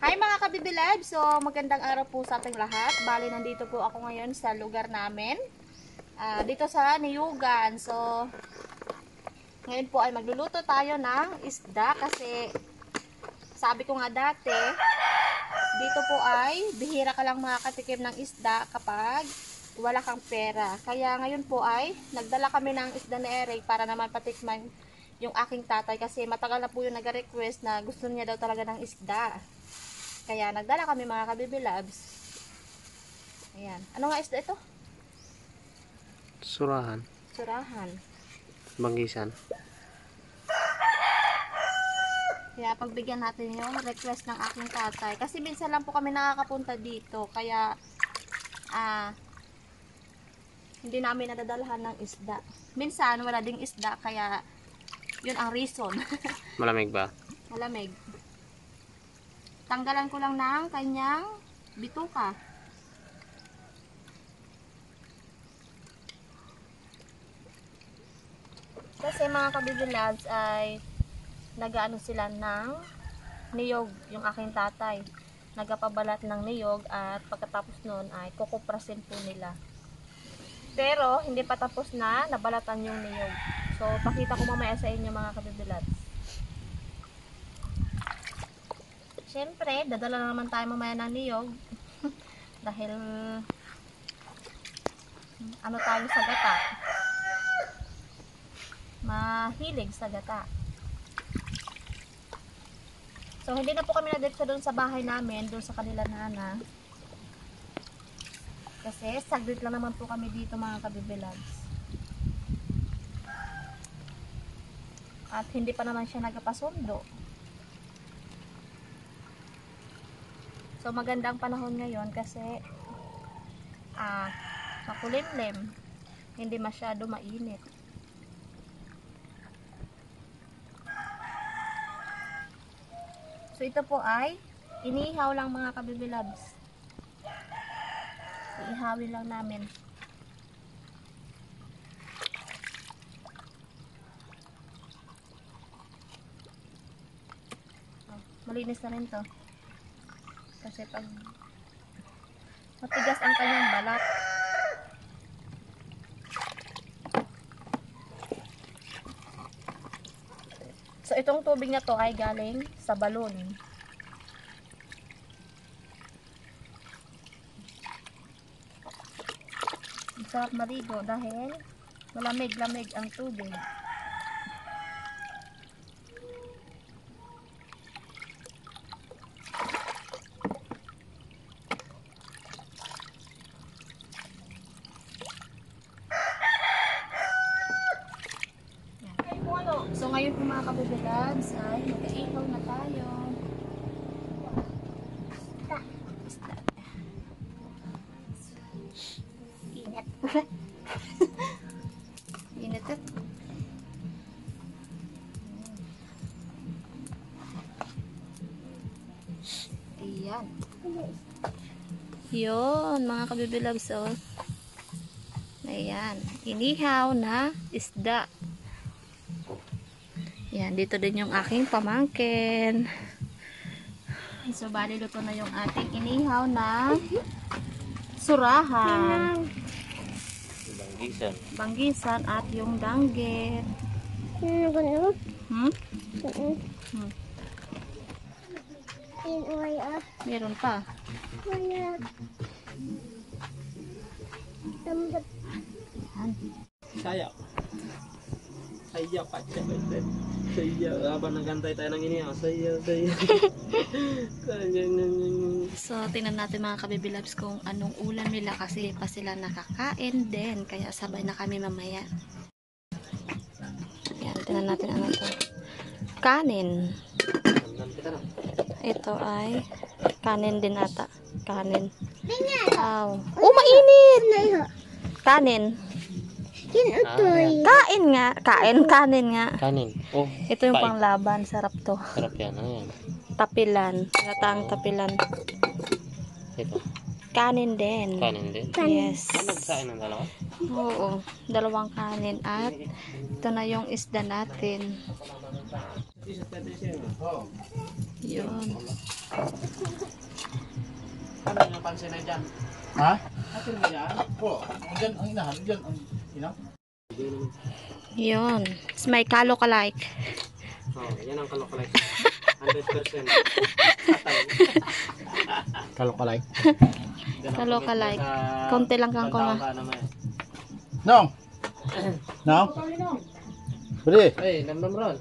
Hi mga kabibilab! So, magandang araw po sa ating lahat. Bali, nandito po ako ngayon sa lugar namin. Dito sa Niyugan. So, ngayon po ay magluluto tayo ng isda kasi sabi ko nga dati, dito po ay bihira ka lang makakatikim ng isda kapag wala kang pera. Kaya ngayon po ay nagdala kami ng isda ni Eric para naman patikman yung aking tatay kasi matagal na po yung nag-request na gusto niya daw talaga ng isda. Kaya nagdala kami mga kabibilabs. Ayan. Ano nga isda ito? Surahan. Surahan. Banggisan. Kaya pagbigyan natin yung request ng aking tatay. Kasi minsan lang po kami nakakapunta dito. Kaya hindi namin nadadalhan ng isda. Minsan wala ding isda. Kaya yun ang reason. Malamig ba? Malamig. Tanggalan ko lang ng kanyang bituka. Kasi mga kabibilads ay nagaano sila ng niyog, yung aking tatay. Nagapabalat ng niyog at pagkatapos nun ay kukuprasin po nila. Pero hindi pa tapos na nabalatan yung niyog. So pakita ko mamaya sa inyo mga kabibilads. Siyempre, dadala na naman tayo mamaya ng niyog. Dahil ano tayo sa gata. Mahilig sa gata. So, hindi na po kami nadito doon sa bahay namin, doon sa kanila nana. Kasi, saglit lang naman po kami dito mga kabibilads. At hindi pa naman siya nagpasundo. So, magandang panahon ngayon kasi makulimlim. Hindi masyado mainit. So, ito po ay inihaw lang mga kabibilabs. Ihawin lang namin. Malinis na rin to. Kasi pag matigas ang kanyang balat. So, itong tubig na to ay galing sa balon. Ang sarap maligo dahil malamig-lamig ang tubig. So ngayon po mga kabibilads ay mag-ihaw na tayo. Isda. Init. Init at. Ayan. Yun mga kabibilads oh. Ayan. Inihaw na isda. Yan, dito din yung aking pamangkin. So, bali luto na yung ating inihaw na surahan. Banggisan. Banggisan at yung danggit. Meron pa. Sayaw. Sayaw pa siya. Sayaw. Habang nagantay tayo ng inihaw. Sayaw. So, tingnan natin mga kabibilabs kung anong ulam nila kasi pa sila nakakain din. Kaya sabay na kami mamaya. Yan, tingnan natin ano to. Kanin. Ito ay kanin din ata. Kanin. Wow. Oh, mainit! Kanin. Kain nga. Kanin nga. Kanin. Oh. Ito yung panglaban. Sarap to. Sarap yan. Ano yan? Tapilan. Gatang tapilan. Ito. Kanin din. Kanin din? Yes. Nagsain ng dalawa? Oo. Dalawang kanin. At ito na yung isda natin. Yun. pansin na dyan. Ha? Atin mo yan. Oo. Diyan ang inahan. Diyan ang inang. Yun. May kalo ka like. Oh, yan ang kalokalay. 100%. Patay. Kalokalay. Kalokalay. Konti lang kang kuma. Nong! Nong! Bili! Ay, namnam ron.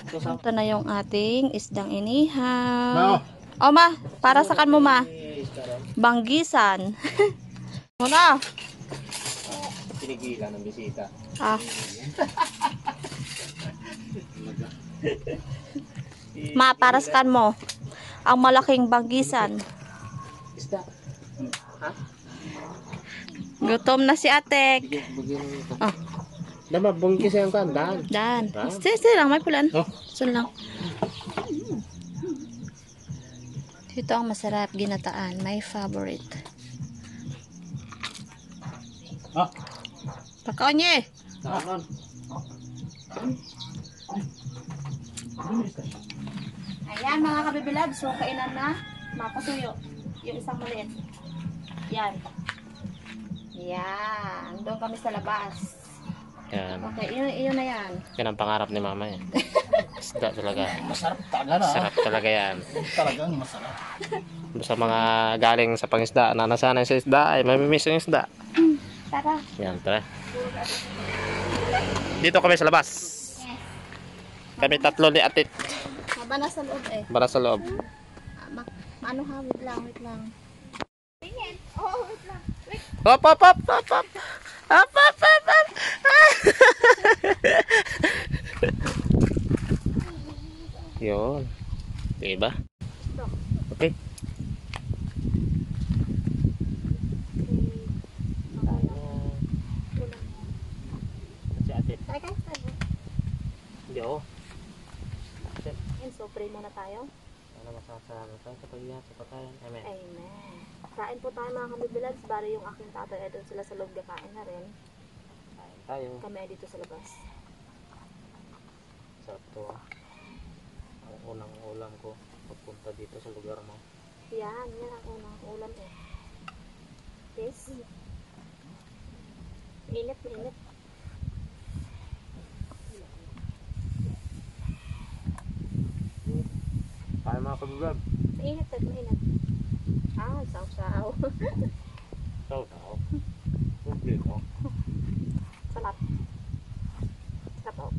Ito na yung ating isdang inihaw. Nong! O ma, para sa kan mo ma. Banggisan. Muna. Pinigilan ng bisita. Ah. Ma, para sa kan mo. Ang malaking banggisan. Isda. Ha? Gutom na si Atek. Bigyan mo ito. Ah, Dama, bungkis yung kandaan. dan. Ah. Sige lang, may pulan. Oh. Sun lang. Ito ang masarap ginataan. My favorite. Ah! Pakaon niya eh. Saan? Ayan mga kabibilad. So, kainan na. Mapasuyo. Yung isang maliit. Yan. Yan. Doon kami sa labas. Yan. Okay, yun na yan. Yan ang pangarap ni mama yan. Isda talaga. Masarap talaga na. Sarap talaga yan. Talagang masarap. Sa mga galing sa pangisda na nasanay sa isda ay mamimiss yung isda. Tara. Yan, tara. Dito kami sa labas. Kami tatlo ni Atit. Haba na sa loob eh. Para sa loob. Ano ha? Wait lang, wait lang. Tingin. Oh, wait lang. Wait. Hop, hop, hop, hop, hop. Hop, hop, hop, hop. Yun. Diba? Okay. Si Atit. Tara guys, tara. Yo. Yan, so pray muna tayo. Ano masasalamat tayo sa paghihat sa pagkain. Amen. Amen. Kain po tayo mga kabibilads. Bari yung aking tatay ay doon sila sa loob kakain na rin. Kain tayo. Kami ay dito sa labas. Sarap to ah. Ang unang ulam ko pagpunta dito sa lugar mo. Yan ang unang ulam eh. Yes. Mainit, mainit. Tayo mga kabiblab. Mainit at mainit. Ah, saw-saw. Tao tao. Kompleto. Sarap. Sarap oh.